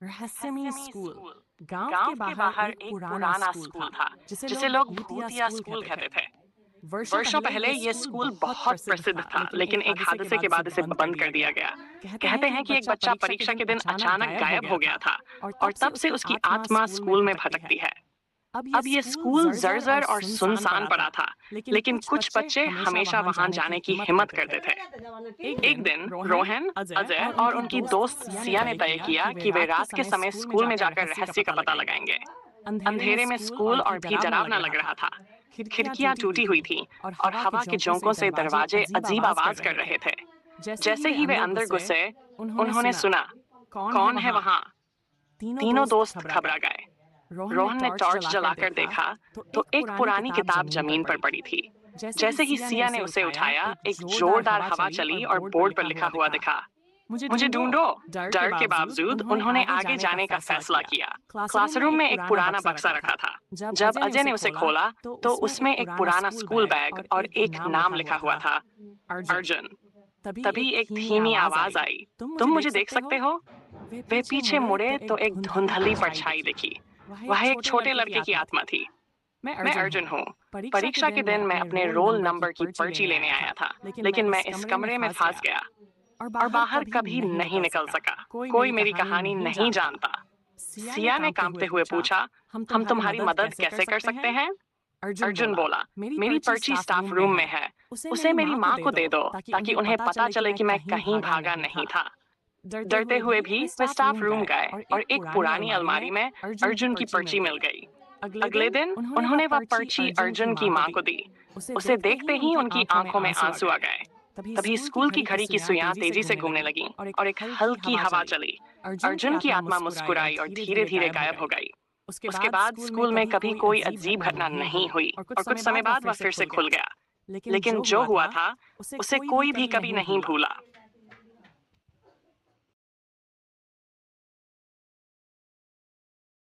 रहस्यमयी स्कूल। गांव के गांव के बाहर बाहर एक एक पुराना पुराना स्कूल स्कूल था था जिसे जिसे लोग लोग भूतिया भूतिया स्कूल स्कूल कहते थे। कहते थे। वर्षों वर्षों पहले पहले ये ये स्कूल स्कूल बहुत बहुत प्रसिद्ध प्रसिद्ध था, था, लेकिन एक लेकिन एक हादसे के हादसे बाद के इसे बाद इसे बंद कर बंद दिया कर दिया गया। गया। कहते कहते हैं हैं कि कि एक एक बच्चा बच्चा परीक्षा के परीक्षा दिन के दिन अचानक अचानक गायब हो गायब गया हो था गया था और और तब से तब से उसकी उसकी आत्मा आत्मा स्कूल में स्कूल में भटकती है। भटकती है। अब ये अब ये स्कूल स्कूल जर्जर और जर्जर और सुनसान सुनसान पड़ा था, पड़ा था, लेकिन लेकिन कुछ कुछ बच्चे बच्चे हमेशा हमेशा वहां वहां जाने की जाने की हिम्मत हिम्मत करते थे। करते थे। एक एक दिन दिन रोहन, रोहन, अजय अजय और और उनकी उनकी दोस्त दोस्त सिया ने सिया ने तय तय किया किया कि वे कि वे रात के रात के समय समय स्कूल में स्कूल में जाकर जाकर रहस्य का रहस्य का पता पता लगाएंगे। लगाएंगे। अंधेरे में अंधेरे में स्कूल और स्कूल भी और भी डरावना लग डरावना रहा लग था। रहा था। खिड़कियां खिड़कियां टूटी हुई टूटी थी हुई थी और और हवा के हवा के झोंकों से झोंकों से दरवाजे दरवाजे अजीब अजीब आवाज कर आवाज कर रहे थे। रहे थे। जैसे ही जैसे वे ही वे अंदर अंदर घुसे, घुसे, उन्होंने उन्होंने सुना, सुना, कौन है कौन है वहां? वहां? तीनों तीनों दोस्त दोस्त घबरा घबरा गए। गए। रोहन ने रोहन ने टॉर्च टॉर्च जलाकर जलाकर देखा देखा तो तो एक एक पुरानी पुरानी किताब किताब जमीन पर जमीन पर पड़ी थी। पड़ी थी। जैसे ही जैसे ही सिया ने सिया उसे ने उसे उठाया, उठाया, एक एक जोरदार जोरदार हवा हवा चली और चली और बोर्ड पर बोर्ड लिखा पर हुआ लिखा हुआ दिखा, दिखा, मुझे मुझे ढूंढो। ढूंढो। डर के डर के बावजूद बावजूद उन्होंने उन्होंने आगे आगे जाने का जाने का फैसला फैसला किया। किया। क्लासरूम में क्लासरूम एक में एक पुराना पुराना बक्सा बक्सा रखा था। रखा था। जब जब अजय ने अजय उसे ने उसे खोला खोला तो तो उसमें एक उसमें एक पुराना पुराना स्कूल स्कूल बैग बैग और और एक एक नाम लिखा नाम हुआ लिखा हुआ था, था, अर्जुन। अर्जुन। तभी तभी एक एक धीमी धीमी आवाज आवाज आई, आई, तुम तुम मुझे मुझे देख देख सकते सकते हो? हो? वे वे पीछे पीछे मुड़े तो मुड़े एक तो एक धुंधली धुंधली परछाई परछाई दिखी। दिखी। वह एक वह एक छोटे छोटे लड़के की लड़के की आत्मा थी। आत्मा थी। मैं मैं अर्जुन हूँ। अर्जुन हूँ। परीक्षा के परीक्षा दिन के मैं दिन मैं अपने अपने रोल रोल नंबर की नंबर की पर्ची पर्ची लेने लेने आया था, आया था, लेकिन मैं लेकिन मैं इस इस कमरे में कमरे में फंस फंस गया गया और और बाहर बाहर कभी कभी नहीं नहीं निकल निकल सका। सका। कोई कोई मेरी मेरी कहानी कहानी नहीं नहीं जानता। जानता। सिया ने सिया ने कांपते हुए कांपते हुए पूछा, पूछा, हम हम तुम्हारी तुम्हारी मदद मदद कैसे कर कैसे कर सकते सकते हैं? हैं? अर्जुन अर्जुन बोला, बोला, मेरी मेरी पर्ची पर्ची स्टाफ स्टाफ रूम में रूम में है, है, उसे उसे मेरी मेरी माँ को माँ दे को दो दे दो ताकि ताकि उन्हें उन्हें पता पता चले कि चले मैं कि मैं कहीं कहीं भागा भागा नहीं नहीं था। था। डरते हुए भी वे वे स्टाफ स्टाफ रूम रूम गए गए और और एक एक पुरानी पुरानी अलमारी में अलमारी में अर्जुन की अर्जुन की पर्ची मिल पर्ची मिल गई। गई। अगले अगले दिन दिन उन्होंने उन्होंने वह पर्ची पर्ची अर्जुन की अर्जुन की माँ को माँ दी। को दी। उसे उसे देखते ही देखते ही उनकी उनकी आंखों में आंखों में आंसू आ आंसू आ गए। गए। तभी तभी स्कूल की स्कूल की घड़ी की घड़ी की सुइयां सुइयां तेजी से तेजी से घूमने घूमने लगी लगी और एक और एक हल्की हल्की हवा हवा चली। चली। अर्जुन की अर्जुन की आत्मा आत्मा मुस्कुराई और मुस्कुराई और धीरे धीरे धीरे धीरे गायब हो गायब हो गई। गई। उसके उसके बाद बाद स्कूल में स्कूल में कभी कभी कोई कोई अजीब अजीब घटना घटना नहीं नहीं हुई हुई और कुछ और कुछ समय समय बाद वह बाद फिर वह से फिर से खुल गया। खुल गया। लेकिन लेकिन जो जो हुआ हुआ था था उसे उसे कोई भी कोई भी कभी कभी नहीं नहीं भूला। भूला।